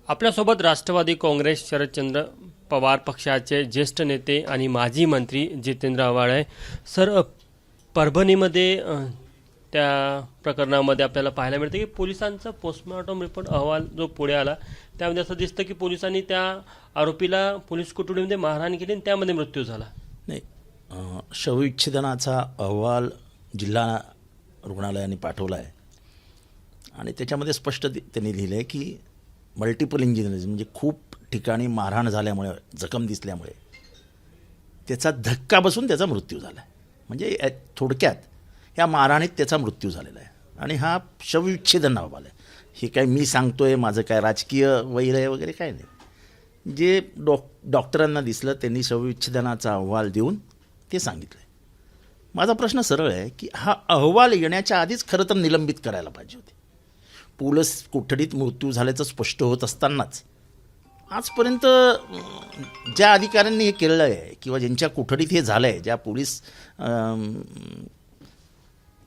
आपल्यासोबत राष्ट्रवादी काँग्रेस शरदचंद्र पवार पक्षाचे ज्येष्ठ नेते आणि माजी मंत्री जितेंद्र आव्हाड आहे. सर, परभणीमध्ये त्या प्रकरणामध्ये आपल्याला पाहायला मिळते की पोलिसांचा पोस्टमॉर्टम रिपोर्ट अहवाल जो पुढे आला त्यामध्ये असं दिसतं की पोलिसांनी त्या आरोपीला पोलीस कोठडीमध्ये मारहाण केली आणि त्यामध्ये मृत्यू झाला. नाही, शवविच्छेदनाचा अहवाल जिल्हा रुग्णालयाने पाठवला आहे आणि त्याच्यामध्ये स्पष्ट त्यांनी लिहिलं आहे की मल्टिपल इंजिनिअरिंग म्हणजे खूप ठिकाणी मारहाण झाल्यामुळे, जखम दिसल्यामुळे त्याचा धक्का बसून त्याचा मृत्यू झाला आहे. म्हणजे थोडक्यात ह्या मारहाणीत त्याचा मृत्यू झालेला आहे आणि हा शवविच्छेदन अहवाल आहे. हे काय मी सांगतोय, माझं काय राजकीय वैर आहे वगैरे काय नाही. जे डॉक्टरांना दिसलं त्यांनी शवविच्छेदनाचा अहवाल देऊन ते सांगितलं. माझा प्रश्न सरळ आहे की हा अहवाल येण्याच्या आधीच खरं तर निलंबित करायला पाहिजे होते. पोलीस कोठडीत मृत्यू झाल्याचं स्पष्ट होत असतानाच आजपर्यंत ज्या अधिकाऱ्यांनी हे केलेलं आहे किंवा ज्यांच्या कोठडीत हे झालं आहे, ज्या पोलीस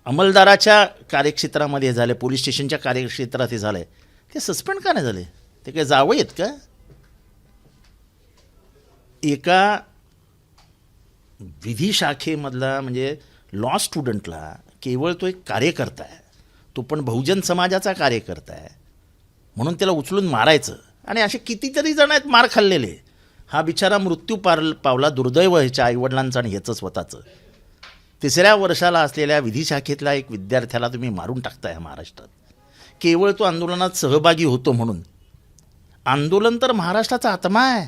अंमलदाराच्या कार्यक्षेत्रामध्ये हे झाले, पोलीस स्टेशनच्या कार्यक्षेत्रात हे झालं आहे, ते सस्पेंड का नाही झाले? ते काय जावं आहेत का? एका विधी शाखेमधला म्हणजे लॉ स्टुडंटला केवळ तो एक कार्यकर्ता आहे, तो पण बहुजन समाजाचा कार्यकर्ता आहे म्हणून त्याला उचलून मारायचं. आणि असे कितीतरी जण आहेत मार खाल्लेले. हा बिचारा मृत्यू पावला, दुर्दैव ह्याच्या आईवडिलांचं आणि ह्याचं स्वतःचं. 3ऱ्या वर्षाला असलेल्या विधी शाखेतला एक विद्यार्थ्याला तुम्ही मारून टाकताय महाराष्ट्रात, केवळ तो आंदोलनात सहभागी होतो म्हणून. आंदोलन तर महाराष्ट्राचा आत्मा आहे.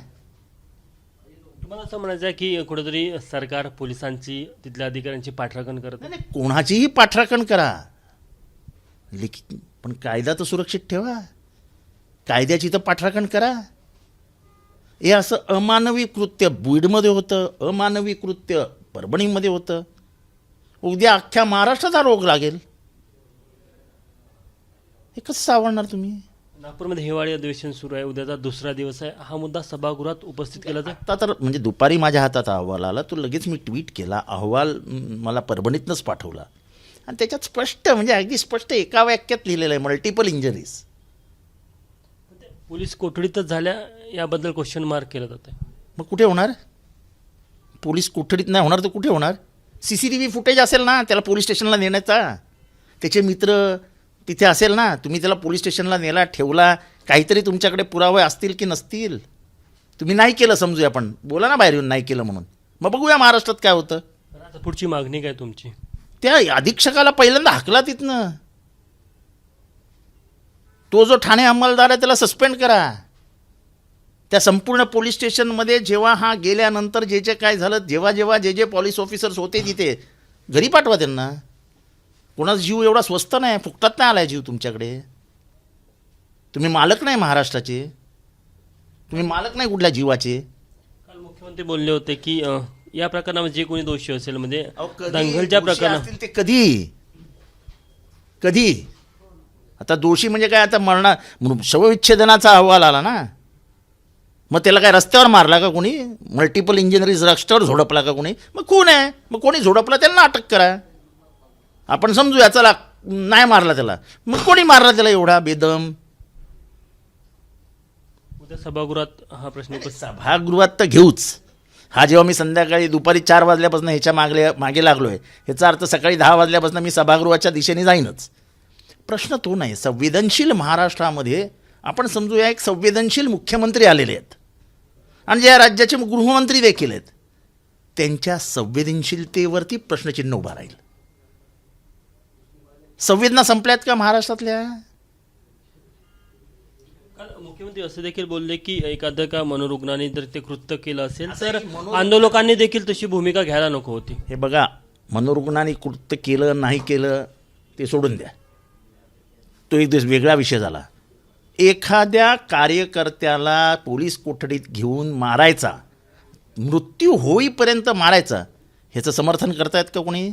तुम्हाला असं म्हणायचं आहे की कुठेतरी सरकार पोलिसांची, तिथल्या अधिकाऱ्यांची पाठराखण करत नाही, कोणाचीही पाठराखण करा, पण कायदा तर सुरक्षित ठेवा. कायद्याची तर पाठराखण करा. हे असं अमानवी कृत्य बीडमध्ये होतं, अमानवी कृत्य परभणीमध्ये होतं. उद्या अख्ख्या महाराष्ट्राचा रोग लागेल. हे कसं सावरणार तुम्ही? नागपूरमध्ये हिवाळी अधिवेशन सुरू आहे, उद्याचा दुसरा दिवस आहे. हा मुद्दा सभागृहात उपस्थित केला जाईल. आता तर म्हणजे दुपारी माझ्या हातात अहवाल आला, तो लगेच मी ट्विट केला. अहवाल मला परभणीतनंच पाठवला आणि त्याच्यात स्पष्ट, म्हणजे अगदी स्पष्ट एका वाक्यात लिहिलेलं आहे, मल्टिपल इंजरीज. पोलीस कोठडीतच झाल्या याबद्दल क्वेश्चन मार्क केलं जातं. मग कुठे होणार? पोलीस कोठडीत नाही होणार तर कुठे होणार? CCTV फुटेज असेल ना त्याला पोलीस स्टेशनला नेण्याचा, त्याचे मित्र तिथे असेल ना, तुम्ही त्याला पोलीस स्टेशनला नेला, ठेवला, काहीतरी तुमच्याकडे पुरावे असतील की नसतील. तुम्ही नाही केलं समजूया, पण बोला ना बाहेर येऊन नाही केलं म्हणून, मग बघूया महाराष्ट्रात काय होतं. आता पुढची मागणी काय तुमची? त्या अधीक्षकाला पहिल्यांदा हाकला तिथनं. तो जो ठाणे अंमलदार आहे त्याला सस्पेंड करा. त्या संपूर्ण पोलीस स्टेशनमध्ये जेव्हा हा गेल्यानंतर जे जे काय झालं, जेव्हा जे पोलीस ऑफिसर्स होते तिथे घरी पाठवा त्यांना. कोणाचा जीव एवढा स्वस्त नाही, फुकटात नाही आलाय जीव तुमच्याकडे. तुम्ही मालक नाही महाराष्ट्राचे, तुम्ही मालक नाही कुठल्या जीवाचे. काल मुख्यमंत्री बोलले होते की या प्रकरणामध्ये जे कोणी दोषी असेल, म्हणजे दंगलच्या प्रकरणात, ते कधी आता दोषी म्हणजे काय, आता शवविच्छेदनाचा अहवाल आला ना, मग त्याला काय रस्त्यावर मारला का कोणी? मल्टिपल इंजिनिअरिंग रस्त्यावर झोडपला का कोणी? मग कोण आहे? मग कोणी झोडपला त्याला अटक करा. आपण समजूया, चला नाही मारला त्याला, मग कोणी मारला त्याला एवढा बेदम? उद्या सभागृहात हा प्रश्न सभागृहात तर घेऊच. हा जेव्हा मी संध्याकाळी दुपारी 4 वाजल्यापासून ह्याच्या मागे लागलो आहे, ह्याचा अर्थ सकाळी 10 वाजल्यापासून मी सभागृहाच्या दिशेने जाईनच. प्रश्न तो नाही. संवेदनशील महाराष्ट्रामध्ये आपण समजूया एक संवेदनशील मुख्यमंत्री आलेले आहेत आणि ज्या राज्याचे गृहमंत्री देखील आहेत, त्यांच्या संवेदनशीलतेवरती प्रश्नचिन्ह उभा राहील. संवेदना संपल्यात का महाराष्ट्रातल्या? काल मुख्यमंत्री असे देखील बोलले की एखाद्या का मनोरुग्णाने जर ते कृत्य केलं असेल तर आंदोलकांनी देखील तशी भूमिका घ्यायला नको होती. हे बघा, मनोरुग्णाने कृत्य केलं नाही केलं ते सोडून द्या, तो एक वेगळा विषय झाला. एखाद्या कार्यकर्त्याला पोलीस कोठडीत घेऊन मारायचा, मृत्यू होईपर्यंत मारायचा, ह्याचं समर्थन करतायत का कोणी?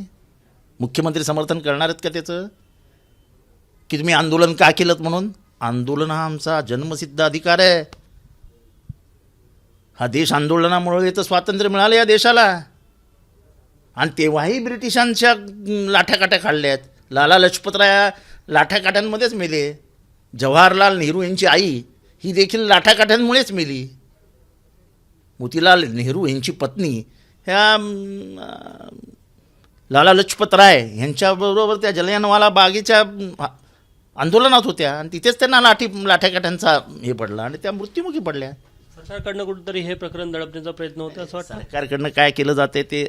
मुख्यमंत्री समर्थन करणार आहेत का त्याचं? की तुम्ही आंदोलन का केलं म्हणून? आंदोलन हा आमचा जन्मसिद्ध अधिकार आहे. हा देश आंदोलनामुळे तर स्वातंत्र्य मिळालं या देशाला. आणि तेव्हाही ब्रिटिशांच्या लाठ्याकाठ्या खाल्ल्यात. लाला लजपतराय लाठ्याकाठ्यांमध्येच मेले. जवाहरलाल नेहरू यांची आई ही देखील लाठाकाठ्यांमुळेच मेली. मोतीलाल नेहरू यांची पत्नी ह्या लाला लजपत राय यांच्याबरोबर त्या जलियांवाला बागेच्या आंदोलनात होत्या आणि तिथेच त्यांना लाठाकाठ्यांचा हे पडला आणि त्या मृत्युमुखी पडल्या. सरकारकडनं कुठेतरी हे प्रकरण दडपण्याचा प्रयत्न होता असं वाटतं. सरकारकडनं काय केलं जाते ते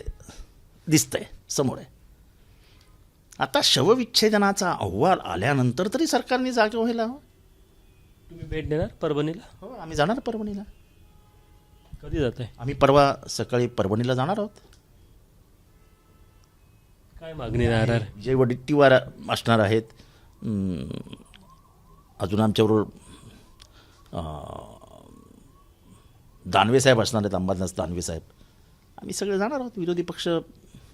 दिसतंय समोर आहे. आता शवविच्छेदनाचा अहवाल आल्यानंतर तरी सरकारने जागे व्हायला हवं. तुम्ही भेट देणार परभणीला? हो, आम्ही जाणार परभणीला. कधी जात आहे? आम्ही परवा सकाळी परभणीला जाणार आहोत. काय मागणी राहणार? विजय वडेट्टीवार असणार आहेत. अजून आमच्याबरोबर दानवे साहेब असणार आहेत, अंबादास दानवे साहेब. आम्ही सगळे जाणार आहोत. विरोधी पक्ष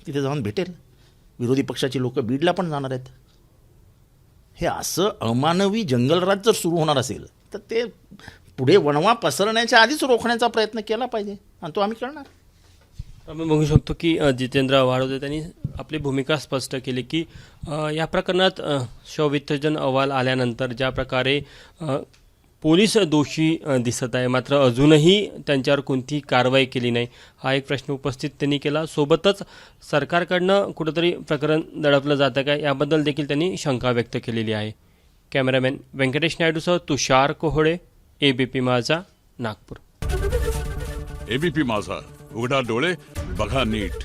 तिथे जाऊन भेटेल. विरोधी पक्षाची लोक बीडला पण जाणार आहेत. हे असं अमानवी जंगलराज जर सुरू होणार असेल तर ते पुढे वणवा पसरण्याच्या आधीच रोखण्याचा प्रयत्न केला पाहिजे आणि तो आम्ही करणार. आम्ही बघू शकतो की जितेंद्र आव्हाड होते, त्यांनी आपली भूमिका स्पष्ट केली की या प्रकरणात शवविच्छेदन अहवाल आल्यानंतर ज्या प्रकारे पोलीस दोषी दिसत आहे, मात्र अजूनही त्यांच्यावर कोणतीही कारवाई केली नाही, हा एक प्रश्न उपस्थित त्यांनी केला. सोबतच सरकारकडनं कुठंतरी प्रकरण दडपलं जातं का याबद्दल देखील त्यांनी शंका व्यक्त केलेली आहे. कॅमेरामॅन व्यंकटेश नायडूसह तुषार कोहळे, ABP माझा, नागपूर. ABP माझा, उघडा डोळे बघा नीट.